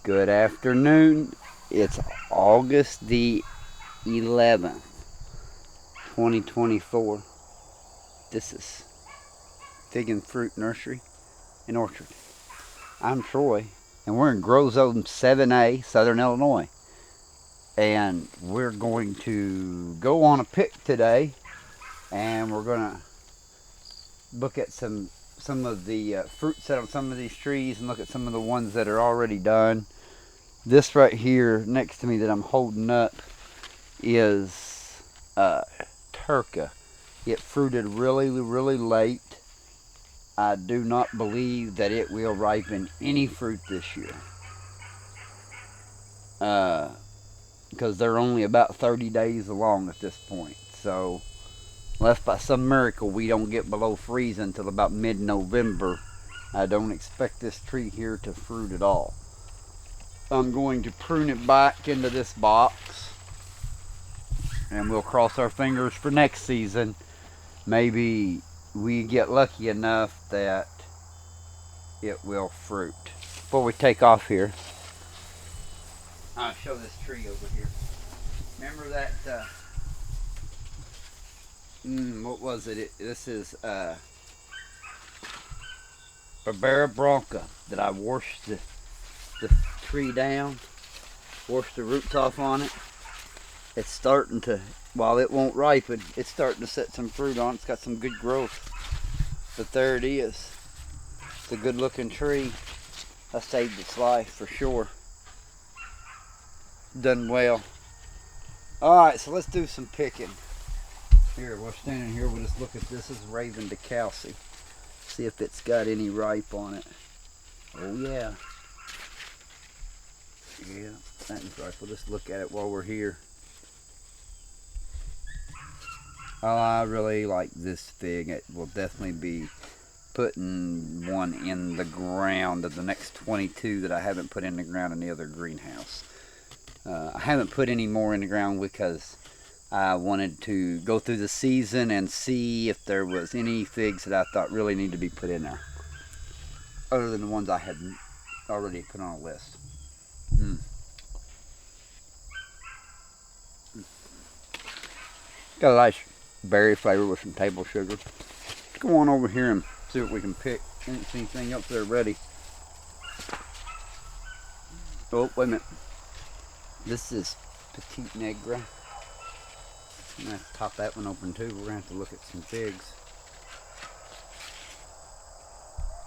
Good afternoon. It's August the 11th, 2024. This is Fig and Fruit Nursery and Orchard. I'm Troy, and we're in Grow Zone 7A, Southern Illinois. And we're going to go on a pick today, and we're going to look at some of the fruit set on some of these trees and look at some of the ones that are already done. This right here next to me that I'm holding up is Turca. It fruited really late. I do not believe that it will ripen any fruit this year. Because they're only about 30 days along at this point. So, unless by some miracle we don't get below freezing until about mid-November, I don't expect this tree here to fruit at all. I'm going to prune it back into this box, and we'll cross our fingers for next season. Maybe we get lucky enough that it will fruit. Before we take off here, I'll show this tree over here. Remember that, what was it? This is Barbera Bronca that I washed the tree down, washed the roots off on it. It's starting to, while it won't ripen, it's starting to set some fruit on it. It's got some good growth. But there it is. It's a good looking tree. I saved its life for sure. Done well. Alright, so let's do some picking. Here, we're standing here, we'll just look at this. This is Raven DeKalsey. See if it's got any ripe on it. Oh yeah. Yeah, that is ripe. We'll just look at it while we're here. Oh, I really like this fig. It will definitely be putting one in the ground of the next 22 that I haven't put in the ground in the other greenhouse. I haven't put any more in the ground because I wanted to go through the season and see if there was any figs that I thought really need to be put in there, other than the ones I had already put on a list. Got a nice berry flavor with some table sugar. Let's go on over here and see what we can pick. I didn't see anything else there ready. Oh, wait a minute. This is Petite Negra. I'm going to have to top that one open too. We're going to have to look at some figs.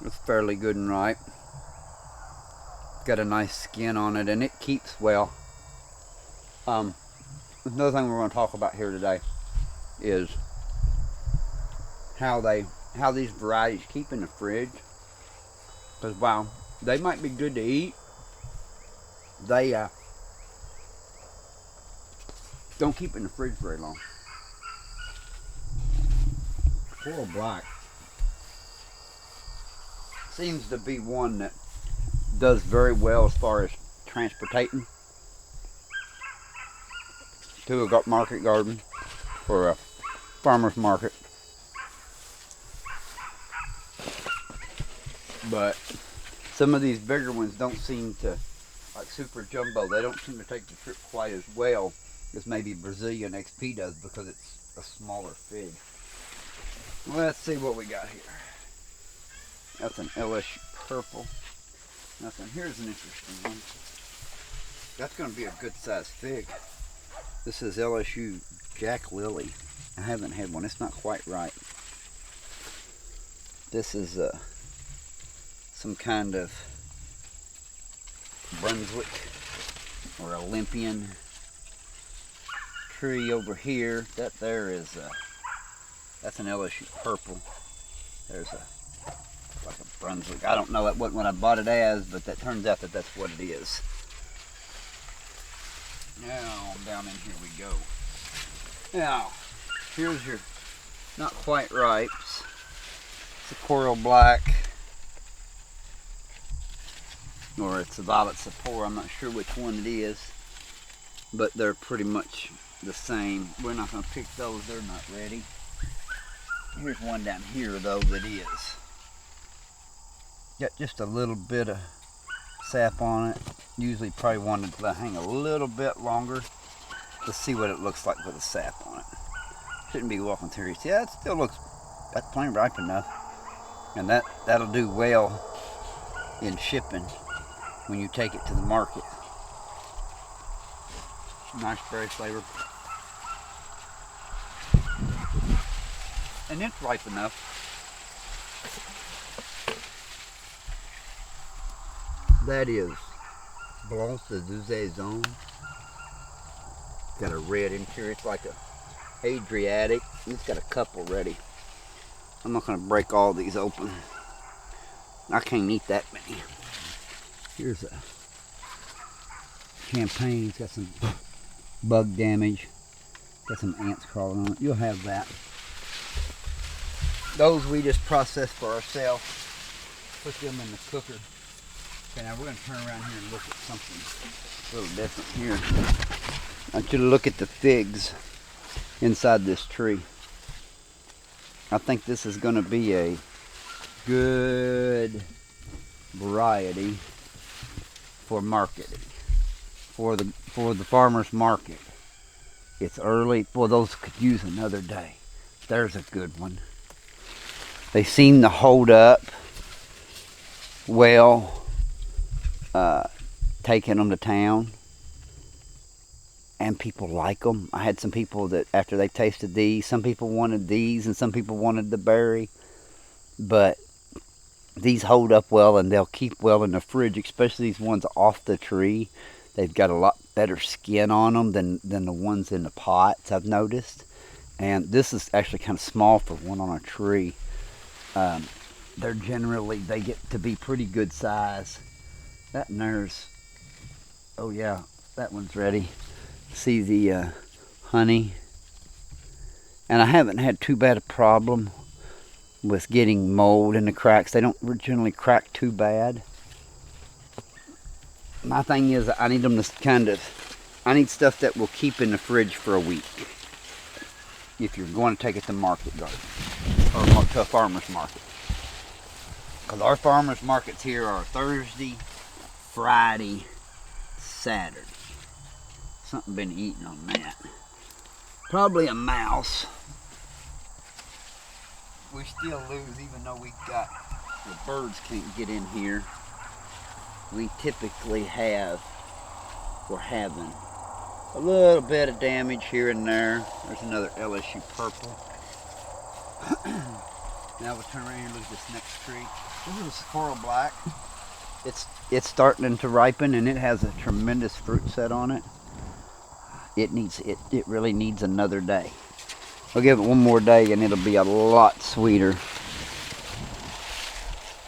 It's fairly good and ripe. Got a nice skin on it and it keeps well. Another thing we're going to talk about here today is how these varieties keep in the fridge. Because while they might be good to eat, they don't keep in the fridge very long. Coral Black seems to be one that does very well as far as transportating to a market garden or a farmer's market. But some of these bigger ones don't seem to, like Super Jumbo, they don't seem to take the trip quite as well as maybe Brazilian XP does because it's a smaller fig. Let's see what we got here. That's an LSU purple. Nothing. Here's an interesting one. That's going to be a good sized fig. This is LSU Jack Lily. I haven't had one. It's not quite right. This is some kind of Brunswick or Olympian tree over here. That there is that's an LSU purple. There's like a Brunswick. I don't know, that wasn't what I bought it as, but that turns out that that's what it is. Now down in here we go. Now here's your not quite ripe. It's a Coral Black, or it's a Violet Sapor. I'm not sure which one it is, but they're pretty much the same. We're not going to pick those. They're not ready. Here's one down here though that is. Got just a little bit of sap on it. Usually probably wanted to hang a little bit longer to see what it looks like with the sap on it. Shouldn't be walking through. Yeah, it still looks, that's plain ripe enough. And that'll do well in shipping when you take it to the market. Nice berry flavor. And it's ripe enough. That is Blanc de Saison. Got a red interior. It's like a Adriatic. It's got a couple ready. I'm not going to break all these open. I can't eat that many. Here's a champagne. It's got some bug damage. Got some ants crawling on it. You'll have that. Those we just process for ourselves. Put them in the cooker. Okay, now we're going to turn around here and look at something a little different here. I want you to look at the figs inside this tree. I think this is going to be a good variety for marketing, for the farmer's market. It's early. Well, those could use another day. There's a good one. They seem to hold up well, taking them to town, and people like them. I had some people that after they tasted these, some people wanted these and some people wanted the berry, but these hold up well and they'll keep well in the fridge, especially these ones off the tree. They've got a lot better skin on them than the ones in the pots, I've noticed. And this is actually kind of small for one on a tree. They're generally, they get to be pretty good size. That and there's, oh yeah, that one's ready. See the honey. And I haven't had too bad a problem with getting mold in the cracks. They don't generally crack too bad. My thing is I need them to I need stuff that will keep in the fridge for a week. If you're going to take it to market garden or to a farmer's market. Because our farmer's markets here are Thursday, Friday, Saturday. Something been eating on that. Probably a mouse. We still lose even though we got, the birds can't get in here. We typically we're having a little bit of damage here and there. There's another LSU purple. Now we'll turn around here and look at this next tree. This is a Sapporo black. It's starting to ripen and it has a tremendous fruit set on it. It really needs another day. I'll give it one more day and it'll be a lot sweeter.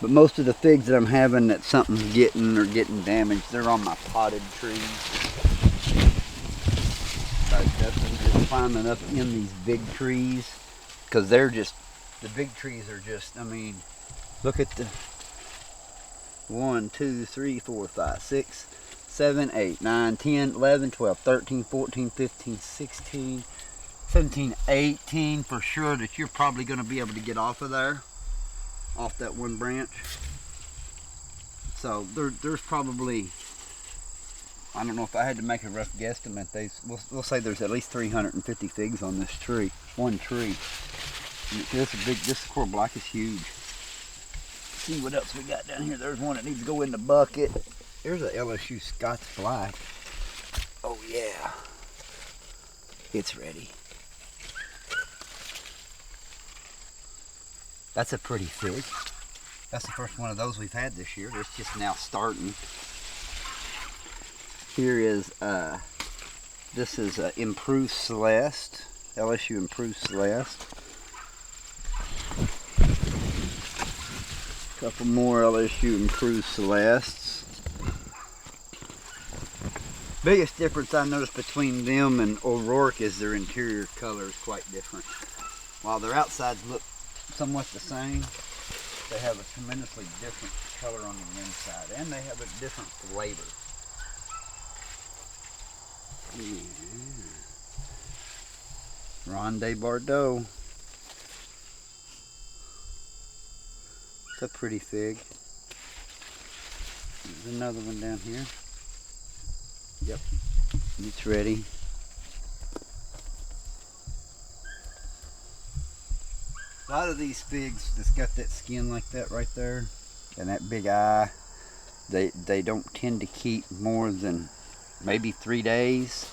But most of the figs that I'm having that something's getting damaged, they're on my potted trees. Just climbing up in these big trees because the big trees are just, I mean, look at the 1, 2, 3, 4, 5, 6, 7, 8, 9, 10, 11, 12, 13, 14, 15, 16, 17, 18 for sure that you're probably going to be able to get off of there, off that one branch. So there's probably, I don't know, if I had to make a rough guesstimate, we'll say there's at least 350 figs on this tree, one tree. This coral black is huge. See what else we got down here. There's one that needs to go in the bucket. There's a LSU Scots black. Oh yeah, it's ready. That's a pretty fig. That's the first one of those we've had this year. It's just now starting. Here is this is Improved Celeste, LSU Improved Celeste. Couple more LSU Improved Celestes. Biggest difference I noticed between them and O'Rourke is their interior color is quite different. While their outsides look somewhat the same, they have a tremendously different color on the inside, and they have a different flavor. Yeah. Ronde Bordeaux. It's a pretty fig. There's another one down here. Yep, it's ready. A lot of these figs that's got that skin like that right there and that big eye, they don't tend to keep more than maybe 3 days.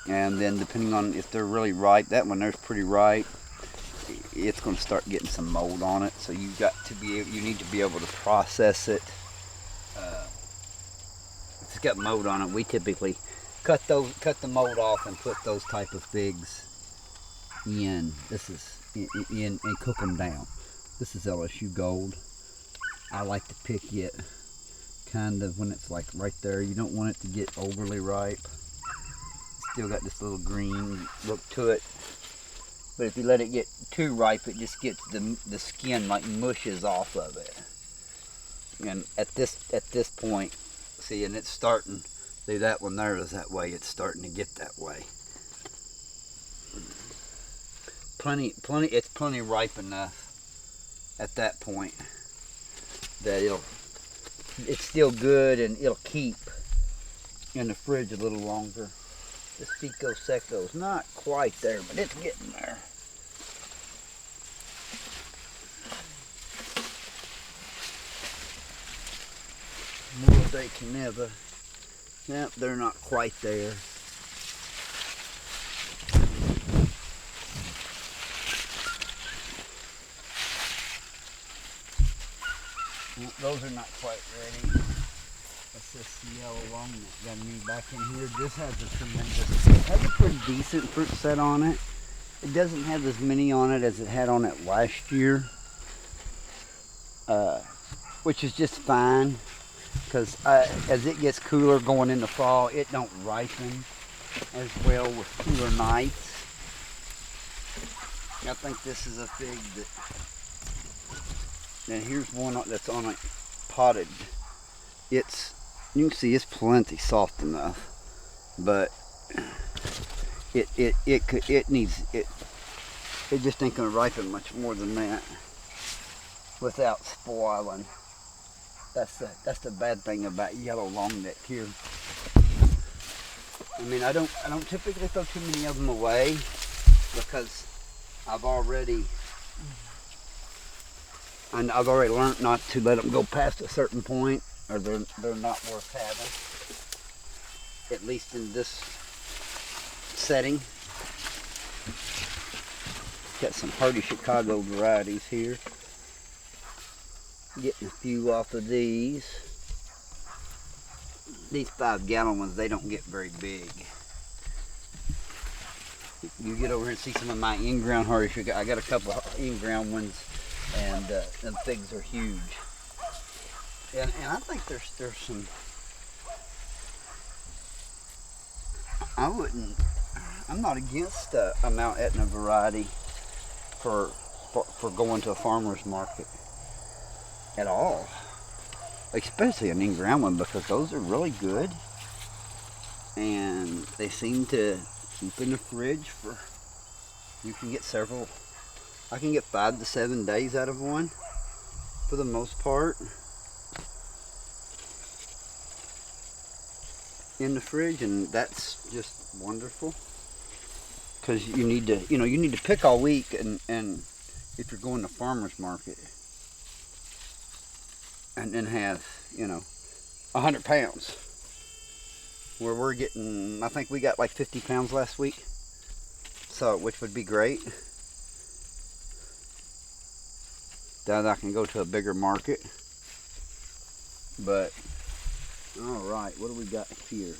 And then depending on if they're really ripe, that one there's pretty ripe, it's going to start getting some mold on it. So you need to be able to process it. If it's got mold on it, we typically cut the mold off and put those type of figs in. This is in and cook them down. This is LSU Gold. I like to pick it kind of when it's like right there. You don't want it to get overly ripe. Still got this little green look to it. But if you let it get too ripe, it just gets the skin like mushes off of it. And at this point, see, and it's starting. See, that one there is that way. It's starting to get that way. It's plenty ripe enough at that point that it's still good and it'll keep in the fridge a little longer. This Pico Seco is not quite there, but it's getting there. More they can never. Nope, they're not quite there. Nope, those are not quite ready. That's this yellow one that got me back in here. This has a pretty decent fruit set on it. It doesn't have as many on it as it had on it last year, which is just fine, because as it gets cooler going into fall, it don't ripen as well with cooler nights. I think this is a fig that, and here's one that's on a potted. You can see it's plenty soft enough, but it just ain't gonna ripen much more than that without spoiling. That's the bad thing about yellow long neck here. I mean, I don't typically throw too many of them away because I've already learned not to let them go past a certain point, or they're not worth having, at least in this setting. Got some hardy Chicago varieties here. Getting a few off of these. These 5-gallon ones, they don't get very big. You get over here and see some of my in-ground hardy Chicago. I got a couple of in-ground ones, and them figs are huge. And I think there's some. I'm not against a Mount Etna variety for going to a farmer's market at all, especially an in-ground one, because those are really good and they seem to keep in the fridge for. You can get several. I can get 5 to 7 days out of one for the most part in the fridge, and that's just wonderful, because you need to pick all week, and if you're going to farmer's market and then have 100 pounds, where we're getting, I think we got like 50 pounds last week, so which would be great. Then I can go to a bigger market. But all right, what do we got here?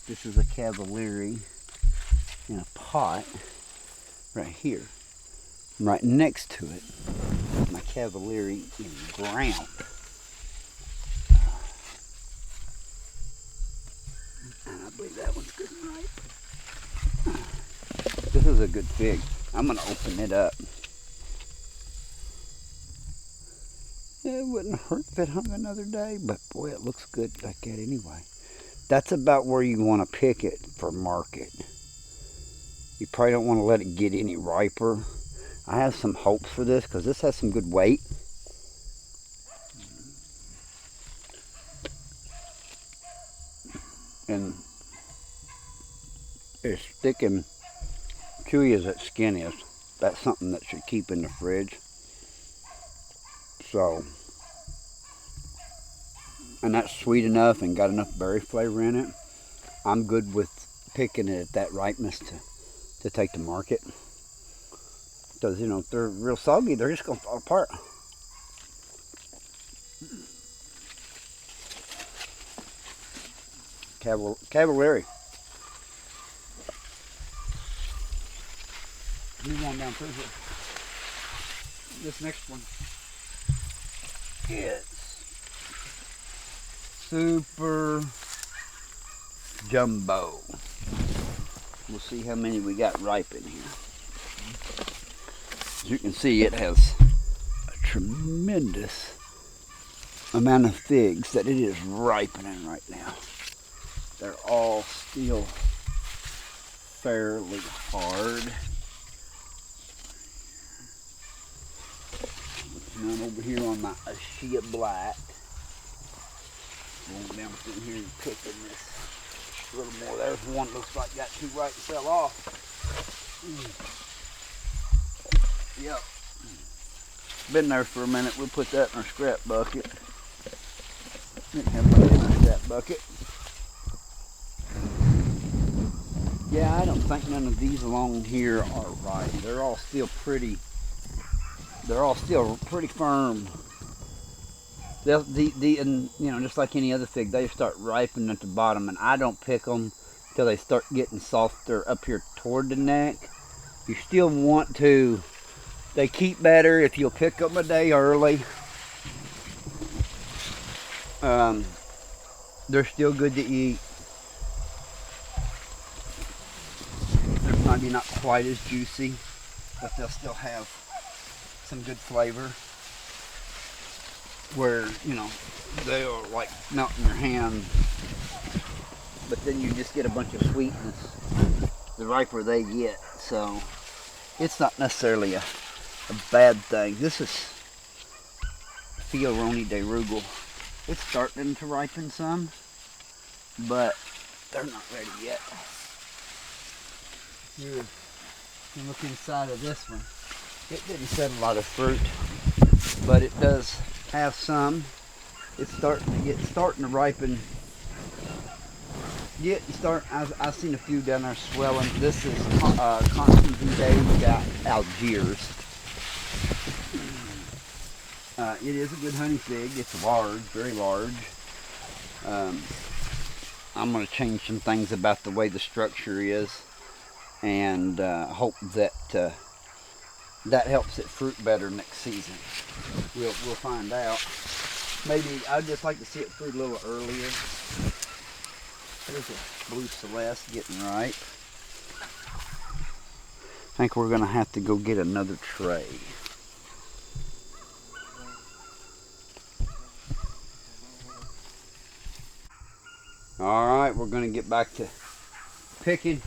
This is a Cavalieri in a pot right here. Right next to it, my Cavalieri in ground. And I believe that one's good and ripe. This is a good fig. I'm gonna open it up. It wouldn't hurt if it hung another day, but boy, it looks good like that anyway. That's about where you want to pick it for market. You probably don't want to let it get any riper. I have some hopes for this because this has some good weight. and as thick and chewy as that skin is, that's something that should keep in the fridge. So, and that's sweet enough and got enough berry flavor in it. I'm good with picking it at that ripeness to take to market. Because, you know, if they're real soggy, they're just going to fall apart. Cavallari. Move on down through here. This next one is super jumbo. We'll see how many we got ripe in here. As you can see, it has a tremendous amount of figs that it is ripening right now. They're all still fairly hard. None over here on my Ashia Black. Going down through here and picking this a little more. There's one looks like got too ripe and fell off. Yep. Been there for a minute. We'll put that in our scrap bucket. Didn't have much in our scrap bucket. Yeah, I don't think none of these along here are ripe. They're all still pretty. They're all still pretty firm. And you know, just like any other fig, they start ripening at the bottom, and I don't pick them until they start getting softer up here toward the neck. You still want to. They keep better if you'll pick them a day early. They're still good to eat. They're maybe not quite as juicy, but they'll still have some good flavor. Where, you know, they are like melt in your hand, but then you just get a bunch of sweetness the riper they get. So it's not necessarily a bad thing. This is Fioroni de Rugel. It's starting to ripen some, but they're not ready yet. Here, you look inside of this one. It didn't set a lot of fruit, but it does have some. It's starting to ripen. I've seen a few down there swelling. This is Constant Algiers. It is a good honey fig. It's large, very large. I'm going to change some things about the way the structure is, and hope that that helps it fruit better next season. We'll find out. Maybe I'd just like to see it fruit a little earlier. There's a blue Celeste getting ripe. I think we're going to have to go get another tray. Alright, we're going to get back to picking.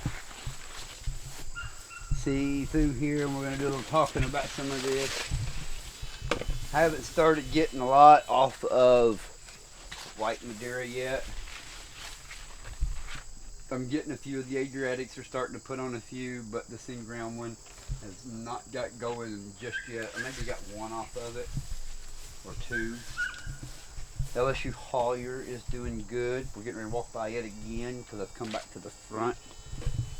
See through here, and we're going to do a little talking about some of this. I haven't started getting a lot off of white Madeira yet. I'm getting a few of the Adriatics are starting to put on a few, but the Sing Ground one has not got going just yet. I maybe got one off of it, or two. LSU Hollier is doing good. We're getting ready to walk by it again because I've come back to the front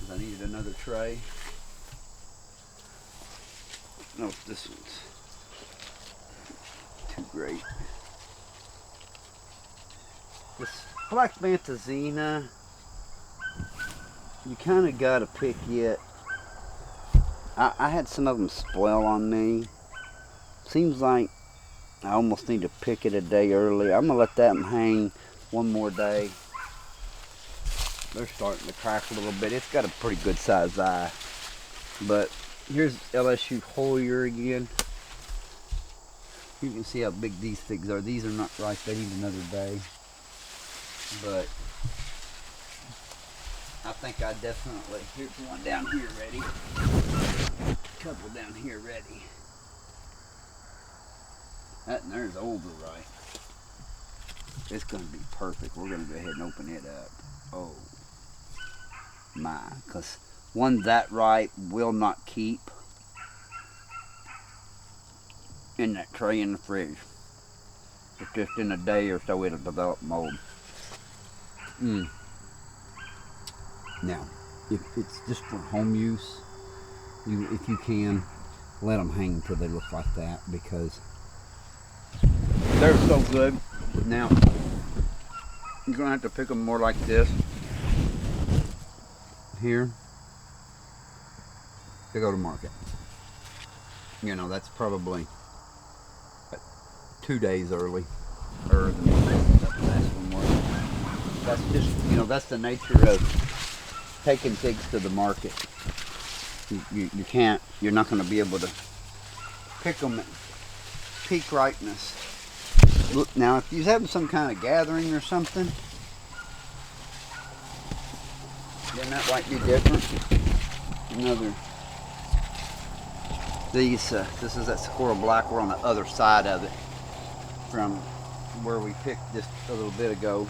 because I needed another tray. No, this one's too great. This Black Bantazina, you kind of got to pick it. I had some of them spoil on me. Seems like I almost need to pick it a day early. I'm going to let that hang one more day. They're starting to crack a little bit. It's got a pretty good sized eye. But here's LSU Hollier again. You can see how big these figs are. These are not ripe. They need another day. But I think I definitely, here's one down here ready. A couple down here ready. That and there's over right. It's going to be perfect. We're going to go ahead and open it up. Oh my, because one that ripe will not keep in that tray in the fridge. It's just in a day or so it'll develop mold. Now, if it's just for home use, if you can, let them hang until they look like that, because they're so good. Now, you're going to have to pick them more like this here to go to market. You know, that's probably 2 days early, or the last one was. That's just, you know, that's the nature of taking figs to the market. You can't, you're not going to be able to pick them at peak ripeness. Look, now if you're having some kind of gathering or something, then that might be different. Another, this is that Squirrel Black. We're on the other side of it from where we picked just a little bit ago.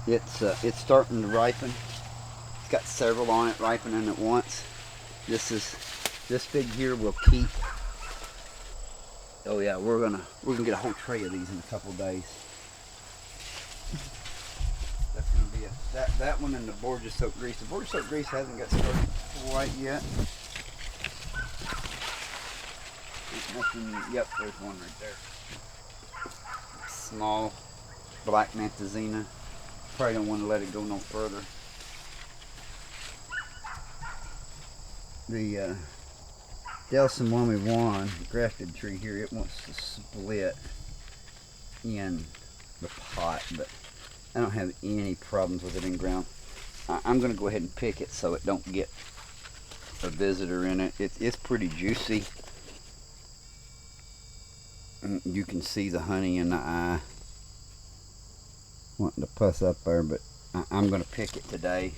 It's starting to ripen. It's got several on it ripening at once. This fig here will keep. Oh yeah, we're gonna get a whole tray of these in a couple days. That's gonna be that one and the Borgia soaked grease. The Borgia soaked grease hasn't got started quite yet. Nothing. Yep, there's one right there. Small black Mantazina. Probably don't want to let it go no further. The Delson 1 grafted tree here, it wants to split in the pot, but I don't have any problems with it in ground. I'm going to go ahead and pick it so it don't get a visitor in it. It's pretty juicy. You can see the honey in the eye wanting to puss up there, but I'm going to pick it today.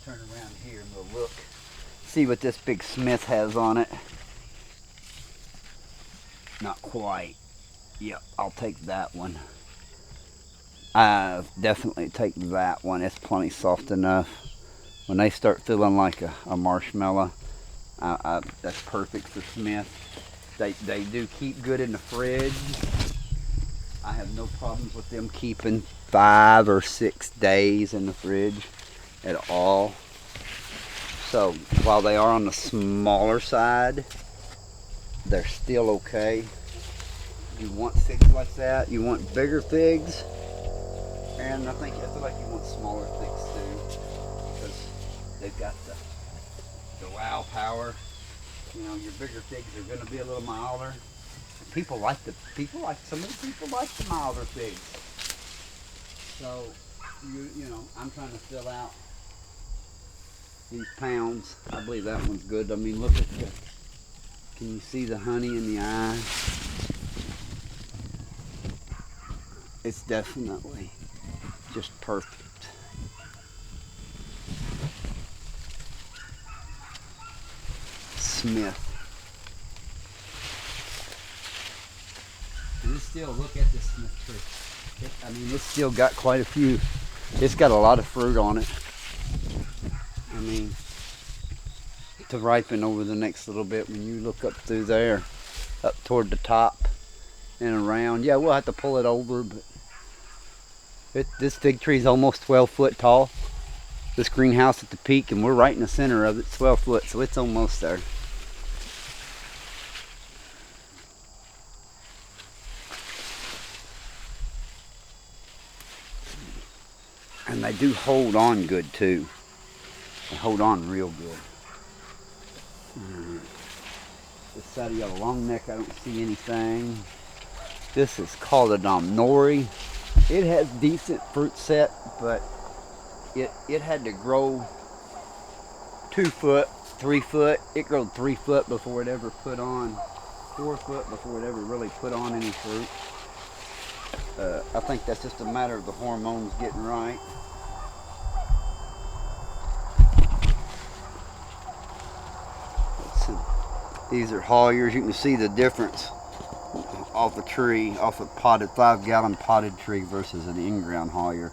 Turn around here and we'll look, see what this big Smith has on it. Not quite. Yep, I'll take that one. I definitely take that one. It's plenty soft enough. When they start feeling like a marshmallow, that's perfect for Smith. They do keep good in the fridge. I have no problems with them keeping 5 or 6 days in the fridge at all. So while they are on the smaller side, they're still okay. You want figs like that, you want bigger figs, and I feel like you want smaller figs too, because they've got the wow power. You know, your bigger figs are going to be a little milder. Some of the people like the milder figs. So you know, I'm trying to fill out these pounds. I believe that one's good. I mean, look at can you see the honey in the eye? It's definitely just perfect. Smith. And still, look at this Smith tree. I mean, it's still got quite a few. It's got a lot of fruit on it. I mean, to ripen over the next little bit when you look up through there, up toward the top and around. Yeah, we'll have to pull it over, but this fig tree is almost 12 foot tall. This greenhouse at the peak, and we're right in the center of it, 12 foot, so it's almost there. And they do hold on good too. They hold on real good. This side you got a long neck, I don't see anything. This is called a Nori. It has decent fruit set, but it had to grow 2 foot, 3 foot. It grew 3 foot before it ever put on, 4 foot before it ever really put on any fruit. I think that's just a matter of the hormones getting right. These are Holliers. You can see the difference. off a tree, off a potted 5-gallon potted tree versus an in-ground Hoyer.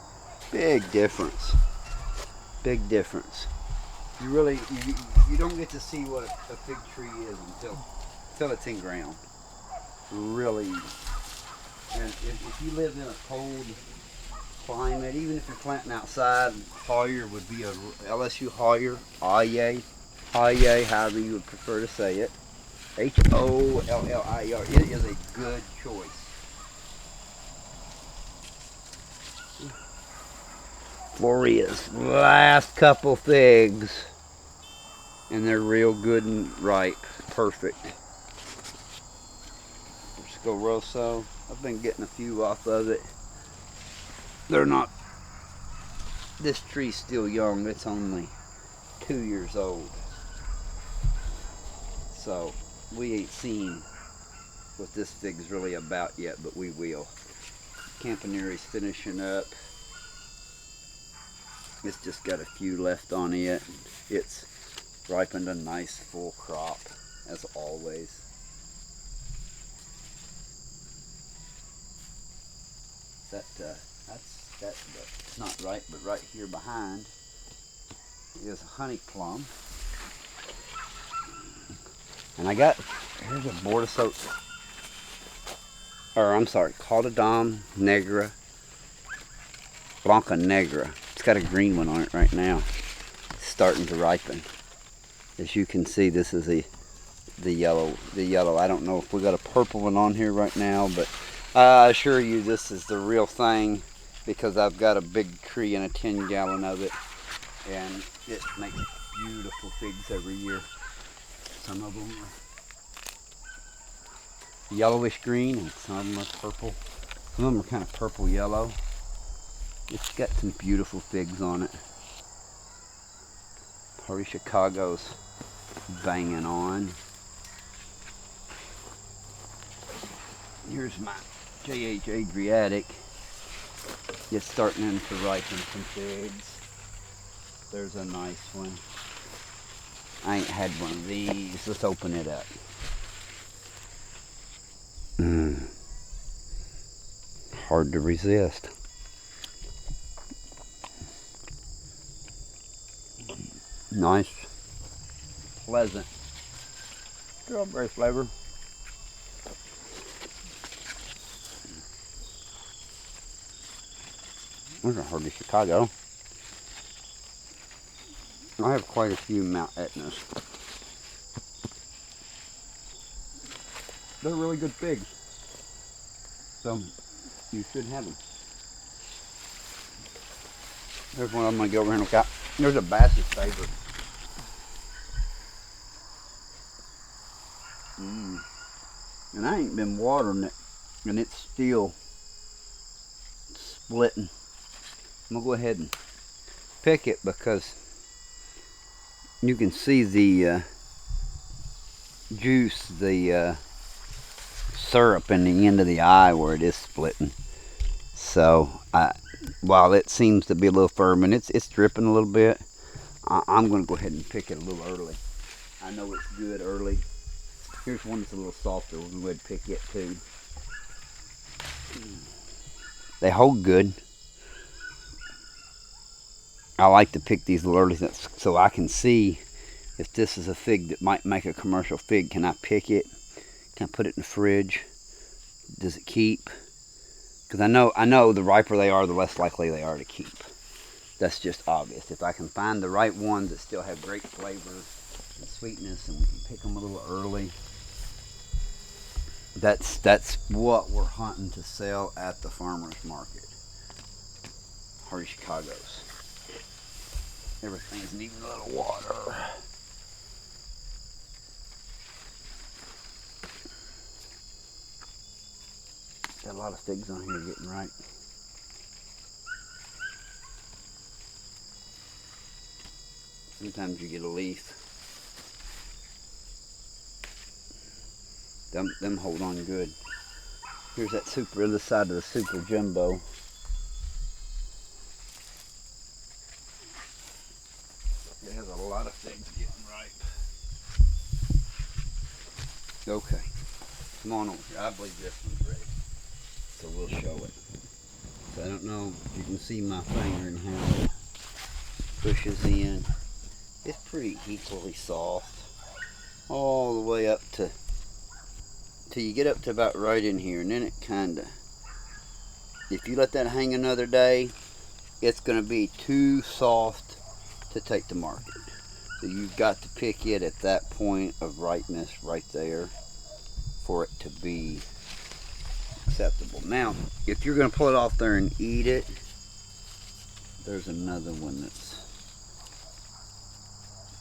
Big difference. Big difference. You don't get to see what a fig tree is until it's in ground. Really. And if you live in a cold climate, even if you're planting outside, Hoyer would be a LSU Hoyer, Hoyer, however you would prefer to say it. Hollier. It is a good choice. Floria's last couple figs, and they're real good and ripe. Perfect. Frisco Rosso. I've been getting a few off of it. They're not. This tree's still young. It's only 2 years old. So we ain't seen what this fig's really about yet, but we will. Campanary's finishing up. It's just got a few left on it. It's ripened a nice full crop, as always. That's not right, but right here behind is a honey plum. And I got, here's a Bordesot, or I'm sorry, Calderon Negra, Blanca Negra. It's got a green one on it right now. It's starting to ripen. As you can see, this is the yellow. I don't know if we got a purple one on here right now, but I assure you this is the real thing, because I've got a big tree and a 10-gallon of it, and it makes beautiful figs every year. Some of them are yellowish green and some of them are purple. Some of them are kind of purple yellow. It's got some beautiful figs on it. Hardy Chicago's banging on. Here's my JH Adriatic. It's starting to ripen some figs. There's a nice one. I ain't had one of these. Let's open it up. Hard to resist. Nice, pleasant strawberry flavor. There's a Hardy Chicago. I have quite a few Mount Etnas. They're really good figs, so you should have them. There's one I'm going to go over here and look at. There's a Bass's favorite. And I ain't been watering it, and it's still splitting. I'm going to go ahead and pick it because you can see the juice, the syrup in the end of the eye where it is splitting. So while it seems to be a little firm and it's dripping a little bit, I'm going to go ahead and pick it a little early. I know it's good early. Here's one that's a little softer. We'll go ahead and pick it too. They hold good. I like to pick these little early so I can see if this is a fig that might make a commercial fig. Can I pick it? Can I put it in the fridge? Does it keep? Because I know the riper they are, the less likely they are to keep. That's just obvious. If I can find the right ones that still have great flavor and sweetness, and we can pick them a little early, that's what we're hunting to sell at the farmer's market. Hardy Chicago's. Everything's needing a little water. Got a lot of figs on here getting ripe. Sometimes you get a leaf. Them hold on good. Here's that super other side of the super jumbo. It has a lot of figs getting ripe. Okay. Come on over here. I believe this one's ready. So we'll show it. So I don't know if you can see my finger and how it pushes in. It's pretty equally soft. All the way up to, till you get up to about right in here, and then it kinda, if you let that hang another day, it's gonna be too soft to take to market. So you've got to pick it at that point of ripeness right there for it to be acceptable. Now, if you're gonna pull it off there and eat it, there's another one that's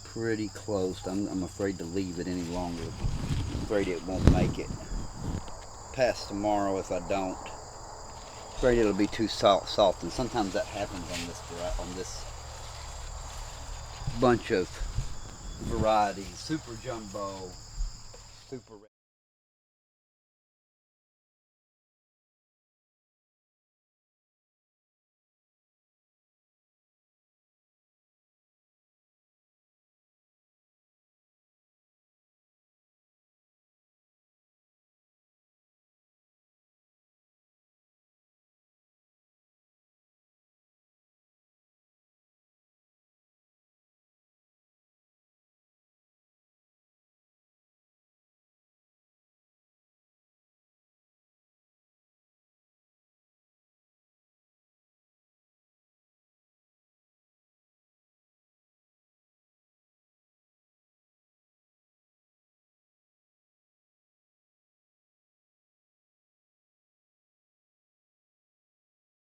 pretty close. I'm afraid to leave it any longer. I'm afraid it won't make it past tomorrow if I don't. I'm afraid it'll be too soft, and sometimes that happens on this bunch of varieties. Super jumbo, super